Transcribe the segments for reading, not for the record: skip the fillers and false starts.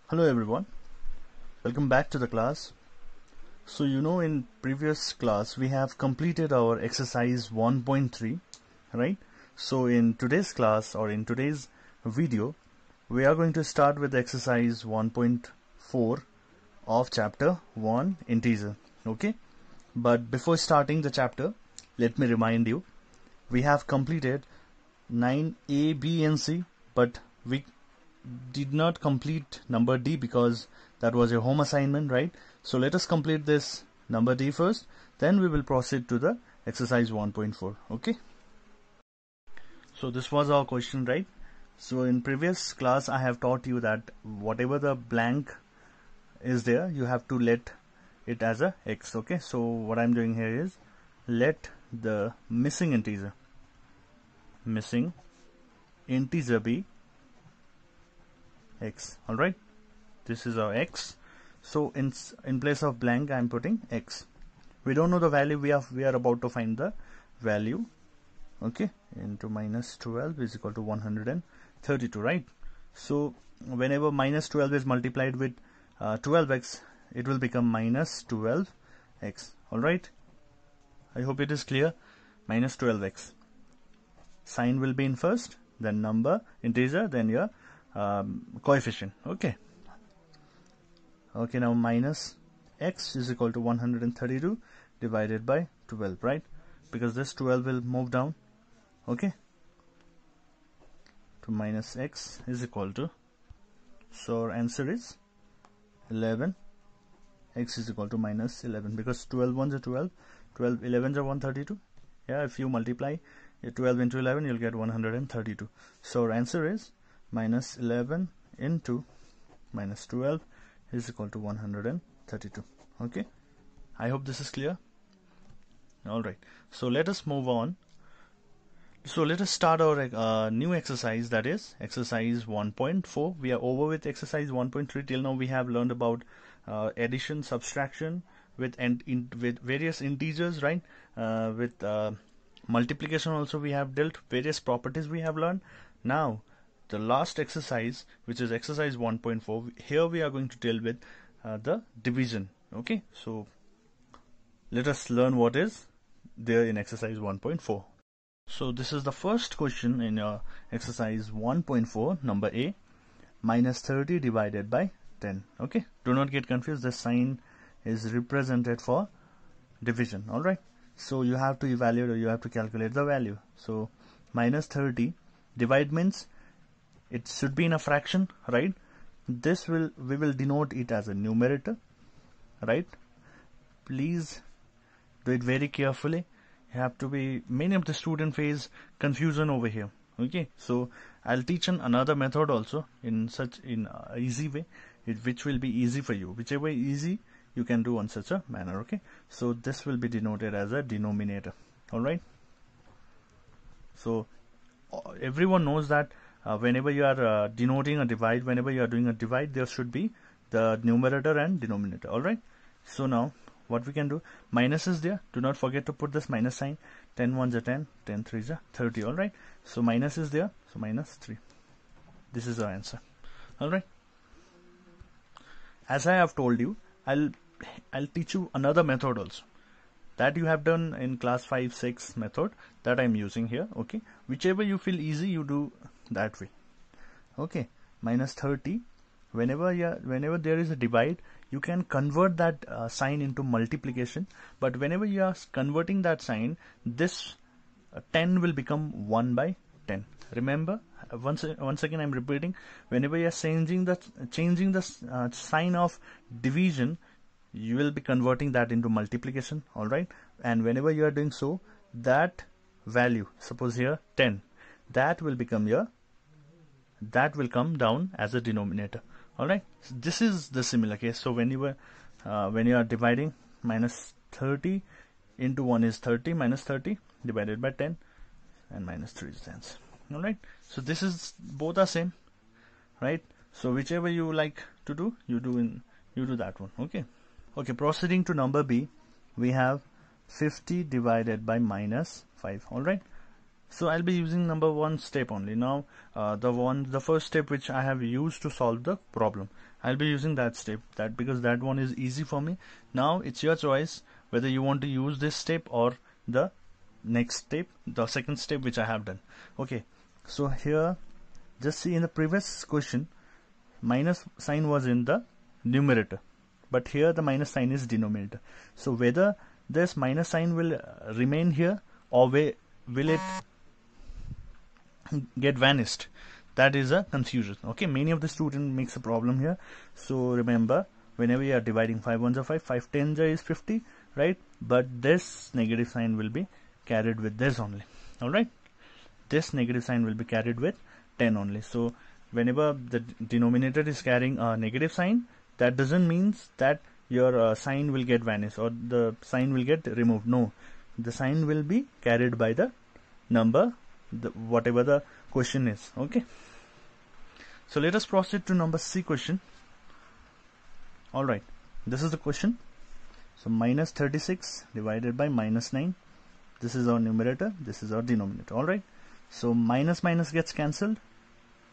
Hello everyone, welcome back to the class. So in previous class we have completed our exercise 1.3, right? So in today's class or in today's video we are going to start with exercise 1.4 of chapter 1 integer, okay? But before starting the chapter, let me remind you, we have completed 9A, B and C, but we did not complete number D because that was a home assignment, right? So let us complete this number D first, then we will proceed to the exercise 1.4, okay? So this was our question, right? So in previous class I have taught you that whatever the blank is there, you have to let it as a X, okay? So what I'm doing here is let the missing integer be X. All right, this is our X. So in place of blank I'm putting X. We don't know the value, we are about to find the value, okay? Into minus 12 is equal to 132, right? So whenever minus 12 is multiplied with 12x, it will become minus 12x. all right, I hope it is clear. Minus 12x, sign will be in first, then number, integer, then your coefficient, okay? Now minus x is equal to 132 divided by 12, right? Because this 12 will move down, okay, to minus x is equal to, so our answer is 11. X is equal to minus 11 because 12 ones are 12, 12 11s are 132. Yeah, if you multiply 12 into 11 you'll get 132. So our answer is minus 11 into minus 12 is equal to 132, okay? I hope this is clear. All right, so let us move on. So let us start our new exercise, that is exercise 1.4. We are over with exercise 1.3. Till now we have learned about addition, subtraction with various integers, right? With multiplication also we have dealt, various properties we have learned. Now the last exercise, which is exercise 1.4, here we are going to deal with the division, okay? So let us learn what is there in exercise 1.4. So this is the first question in your exercise 1.4, number A, minus 30 divided by 10, okay? Do not get confused, the sign is represented for division, all right? So you have to evaluate, or you have to calculate the value. So minus 30, divide means it should be in a fraction, right? We will denote it as a numerator, right? Please do it very carefully. You have to be, many of the student face confusion over here, okay? So I'll teach another method also in easy way, which will be easy for you. Whichever easy you can do on such a manner, okay? So this will be denoted as a denominator, all right? So everyone knows that whenever you are denoting a divide, whenever you are doing a divide, there should be the numerator and denominator, all right? So now what we can do, minus is there, do not forget to put this minus sign. 10 ones are 10, 10 threes are 30, all right? So minus is there, so minus 3. This is our answer, all right? As I have told you, I'll teach you another method also that you have done in class 5, 6 method that I'm using here, okay? Whichever you feel easy, you do that way, okay? Minus 30, whenever there is a divide, you can convert that sign into multiplication, but whenever you are converting that sign, this 10 will become 1 by 10. Remember, once again I'm repeating, whenever you are changing the sign of division, you will be converting that into multiplication, all right? And whenever you are doing so, that value, suppose here 10, that will come down as a denominator, all right? So this is the similar case. So when you are dividing, minus 30 into 1 is 30, minus 30 divided by 10, and minus 3 is the answer, all right? So this is, both are same, right? So whichever you like to do, you do that one, okay? Okay, proceeding to number B, we have 50 divided by minus 5, all right? So I'll be using number one step only. Now the first step which I have used to solve the problem, I'll be using that step, because that one is easy for me. Now it's your choice whether you want to use this step or the next step, the second step which I have done. Okay, so here just see, in the previous question minus sign was in the numerator, but here the minus sign is denominator. So whether this minus sign will remain here or will it get vanished, that is a confusion. Okay, many of the student makes a problem here. So remember, whenever you are dividing, 5 ones are 5, 5 tens is 50, right? But this negative sign will be carried with this only. All right, this negative sign will be carried with 10 only. So whenever the denominator is carrying a negative sign, that doesn't mean that your sign will get vanished or the sign will get removed. No, the sign will be carried by the number, whatever the question is. Okay, so let us proceed to number C question. All right, this is the question. So minus 36 divided by minus 9, this is our numerator, this is our denominator. All right, so minus minus gets cancelled.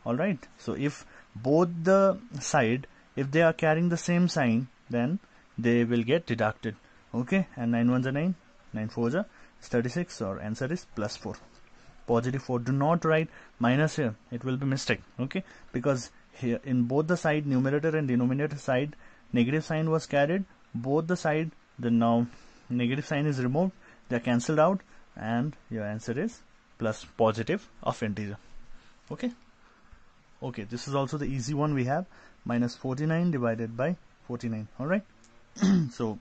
All right, so if both the side, if they are carrying the same sign, then they will get deducted. Okay, and 9 ones are 9, 9 fours are 36. Our answer is plus 4, positive 4. Do not write minus here, it will be mistake. Okay, because here in both the side, numerator and denominator side, negative sign was carried. Both the side, the now negative sign is removed, they are cancelled out, and your answer is plus positive of integer. Okay. Okay, this is also the easy one we have, minus 49 divided by 49. All right. So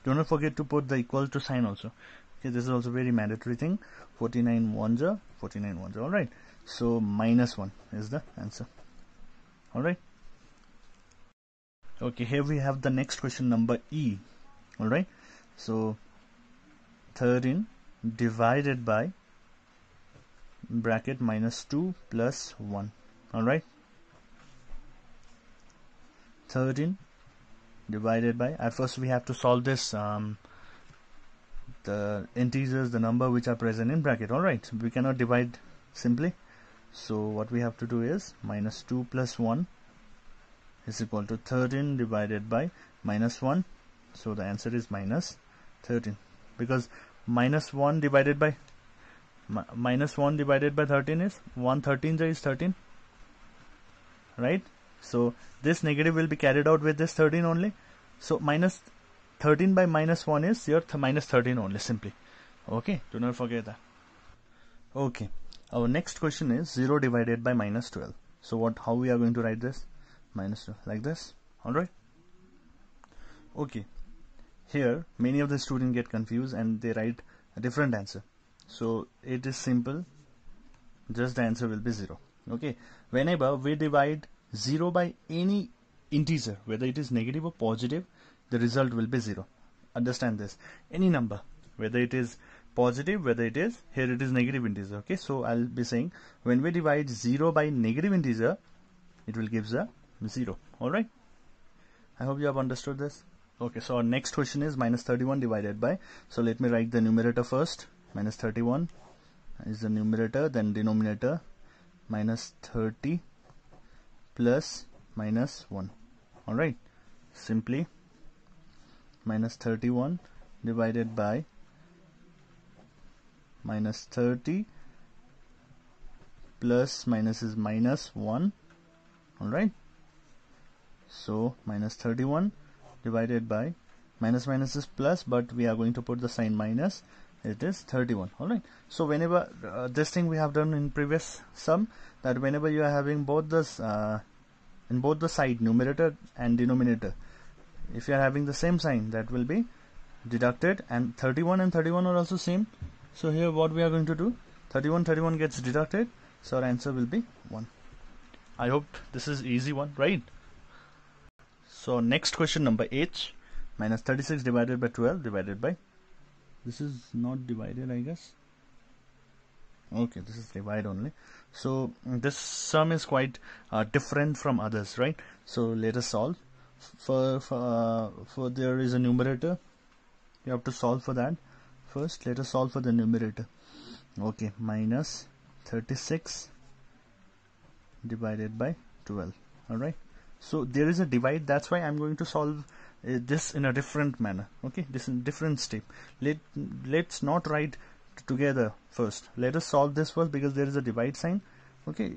do not forget to put the equal to sign also. Okay, this is also very mandatory thing. 49 ones are 49 ones. All right. So minus 1 is the answer. All right. Okay, here we have the next question, number E. All right. So 13 divided by bracket minus 2 plus 1. All right, 13 divided by, at first we have to solve this, the integers, the number which are present in bracket. All right, we cannot divide simply, so what we have to do is minus 2 plus 1 is equal to 13 divided by minus 1. So the answer is minus 13, because minus 1 divided by minus 1 divided by 13 is 1 13 is 13, right? So this negative will be carried out with this 13 only. So minus 13 by minus 1 is your minus 13 only, simply. Okay, do not forget that. Okay, our next question is 0 divided by minus 12. So how we are going to write this? Minus 2, like this. All right. Okay, here many of the students get confused and they write a different answer. So it is simple, just the answer will be 0. Okay, whenever we divide 0 by any integer, whether it is negative or positive, the result will be 0. Understand this. Any number, whether it is positive, whether it is, here it is negative integer. Okay, so I'll be saying when we divide 0 by negative integer, it will give a 0. All right, I hope you have understood this. Okay, so our next question is minus 31 divided by, so let me write the numerator first. Minus 31 is the numerator, then denominator minus 30 plus minus 1. All right, simply minus 31 divided by minus 30 plus minus is minus 1. All right, so minus 31 divided by minus minus is plus, but we are going to put the sign minus. It is 31. All right, so whenever this thing we have done in previous sum, that whenever you are having both this in both the side, numerator and denominator, if you are having the same sign, that will be deducted, and 31 and 31 are also same. So here what we are going to do, 31 gets deducted, so our answer will be 1. I hope this is easy one, right? So next question, number H, minus 36 divided by 12 divided by, this is not divided, I guess. Okay, this is divide only. So this sum is quite different from others, right? So let us solve. For there is a numerator, you have to solve for that. First let us solve for the numerator. Okay, minus 36 divided by 12. Alright, so there is a divide, that's why I'm going to solve this in a different manner. Okay, this in different step. Let's not write together first. Let us solve this first because there is a divide sign. Okay,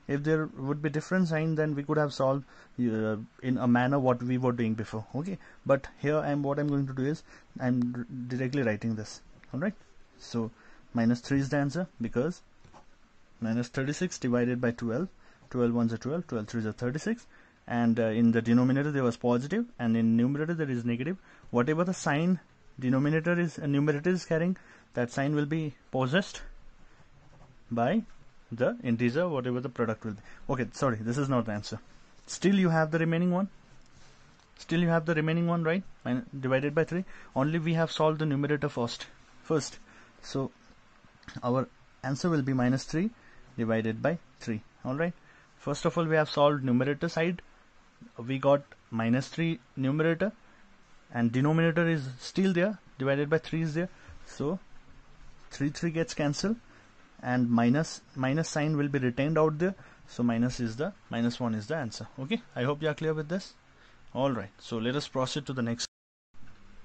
if there would be different sign, then we could have solved in a manner what we were doing before. Okay, but here what I'm going to do is I'm directly writing this. Alright, so minus 3 is the answer because minus 36 divided by 12. 12 ones are 12, 12 threes are 36, and in the denominator there was positive, and in numerator there is negative. Whatever the sign numerator is carrying, that sign will be possessed by the integer, whatever the product will be. Okay, sorry, this is not the answer. Still you have the remaining one. Right? Divided by 3. Only we have solved the numerator first. So our answer will be minus 3 divided by 3. Alright. First of all, we have solved numerator side. We got minus 3 numerator, and denominator is still there, divided by 3 is there. So 3 gets cancelled, and minus sign will be retained out there. So minus 1 is the answer. Okay, I hope you are clear with this. Alright, so let us proceed to the next.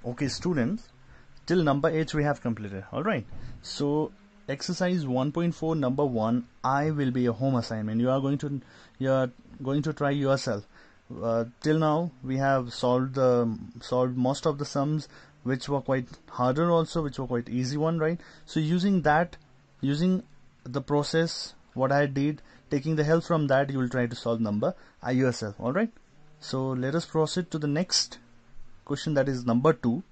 Okay, students, till number H we have completed. Alright, so exercise 1.4 number 1, I will be a home assignment. You are going to try yourself. Till now we have solved most of the sums, which were quite harder also, which were quite easy one, right? So using the process what I did, taking the help from that, you will try to solve number I yourself. Alright, so let us proceed to the next question, that is number 2.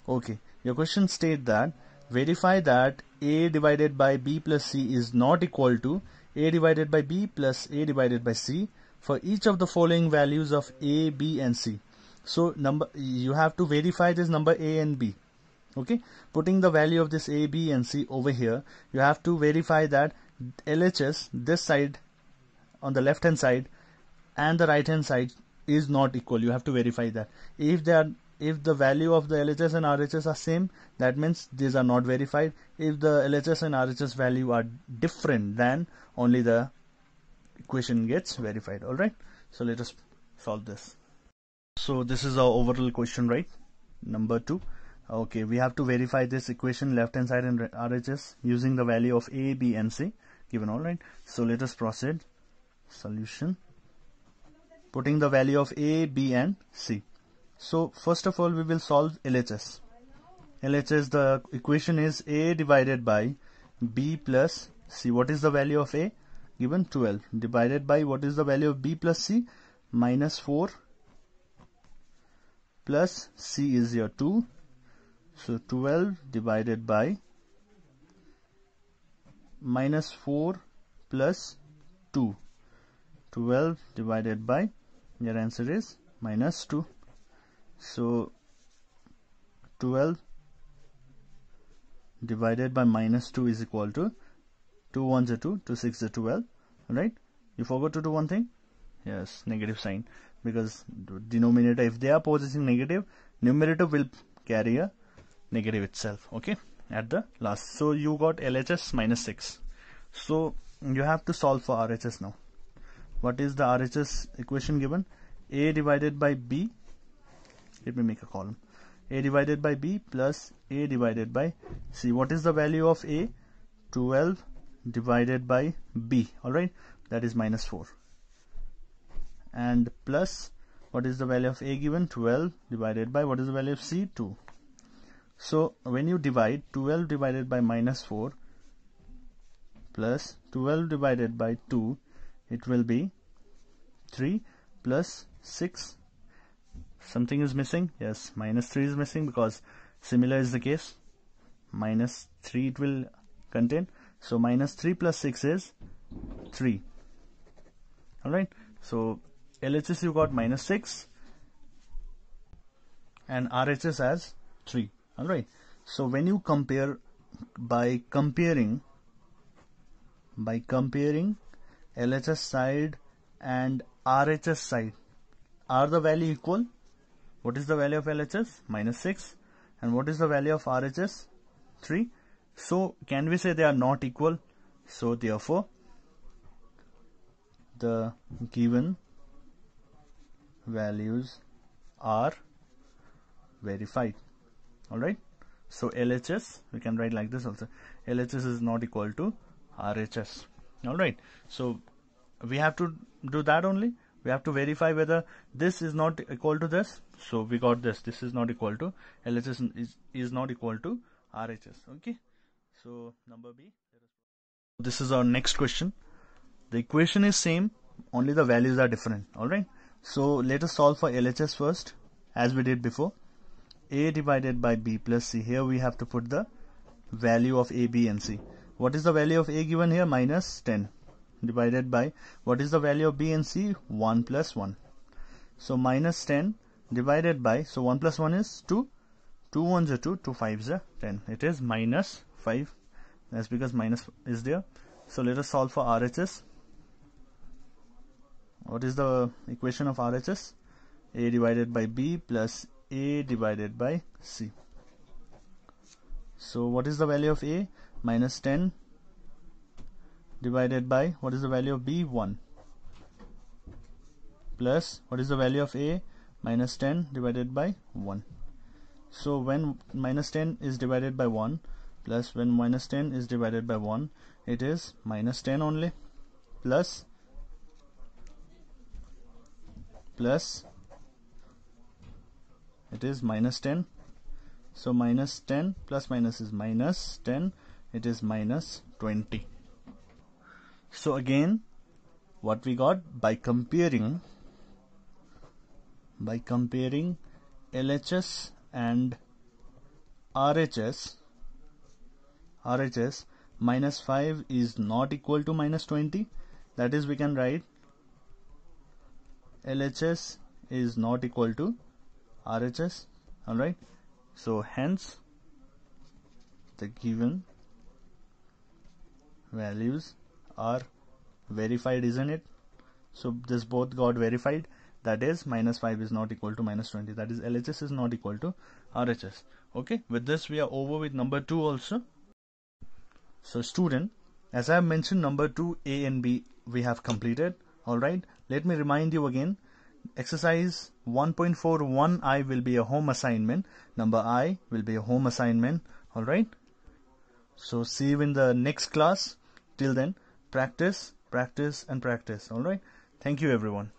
Okay, your question states that verify that a divided by b plus c is not equal to a divided by b plus a divided by c for each of the following values of a, b and c. So you have to verify this number a and b. Okay, putting the value of this a, b and c over here, you have to verify that LHS, this side on the left hand side and the right hand side, is not equal. You have to verify that. If the value of the LHS and RHS are same, that means these are not verified. If the LHS and RHS value are different, then only the equation gets verified. Alright, so let us solve this. So this is our overall question, right? Number 2. Okay, we have to verify this equation, left hand side and RHS, using the value of A, B and C given. Alright, so let us proceed. Solution. Putting the value of A, B and C. So first of all we will solve LHS. LHS, the equation is A divided by B plus C. What is the value of A? Given 12. Divided by what is the value of B plus C? Minus 4 plus C is your 2. So 12 divided by minus 4 plus 2. 12 divided by, your answer is minus 2. So 12 divided by minus 2 is equal to 2 ones are 2, 2 6 are 12. Right? You forgot to do one thing. Yes, negative sign, because denominator, if they are possessing negative, numerator will carry a negative itself. Okay, at the last. So you got LHS minus 6. So you have to solve for RHS now. What is the RHS equation given? A divided by B. Let me make a column. A divided by B plus A divided by C. What is the value of A? 12 divided by B. Alright, that is minus 4. And plus, what is the value of A given? 12 divided by, what is the value of C? 2. So when you divide 12 divided by minus 4 plus 12 divided by 2, it will be 3 plus 6. Something is missing. Yes, minus 3 is missing, because similar is the case. Minus 3 it will contain. So minus 3 plus 6 is 3. Alright, so LHS you got minus 6 and RHS as 3. Alright, so when you compare, by comparing LHS side and RHS side, are the value equal? What is the value of LHS? Minus 6. And what is the value of RHS? 3. So can we say they are not equal? So therefore the given values are verified. Alright, so LHS we can write like this also. LHS is not equal to RHS. Alright, so we have to do that only. We have to verify whether this is not equal to this. So we got this. This is not equal to LHS is not equal to RHS. Okay. So number B. This is our next question. The equation is same, only the values are different. Alright. So let us solve for LHS first, as we did before. A divided by B plus C. Here we have to put the value of A, B and C. What is the value of A given here? Minus 10. Divided by, what is the value of B and C? 1 plus 1. So minus 10 divided by, so 1 plus 1 is 2. 2 ones are 2, 2 5s are 10. It is minus 5. That's because minus is there. So let us solve for RHS. What is the equation of RHS? A divided by B plus A divided by C. So what is the value of A? Minus 10 divided by, what is the value of B? 1. Plus, what is the value of A? Minus 10 divided by 1. So when minus 10 is divided by 1, plus when minus 10 is divided by 1, it is minus 10 only, plus it is minus 10. So minus 10 plus minus is minus 10, it is minus 20. So again, what we got by comparing LHS and RHS, minus 5 is not equal to minus 20. That is, we can write LHS is not equal to RHS. Alright, so hence the given values are verified, isn't it? So this both got verified. That is, minus 5 is not equal to minus 20. That is, LHS is not equal to RHS. Okay, with this we are over with number 2 also. So student, as I have mentioned, number 2, A and B we have completed. Alright, let me remind you again. Exercise 1.41I will be a home assignment. Number I will be a home assignment. Alright, so see you in the next class. Till then, practice, practice and practice. Alright, thank you everyone.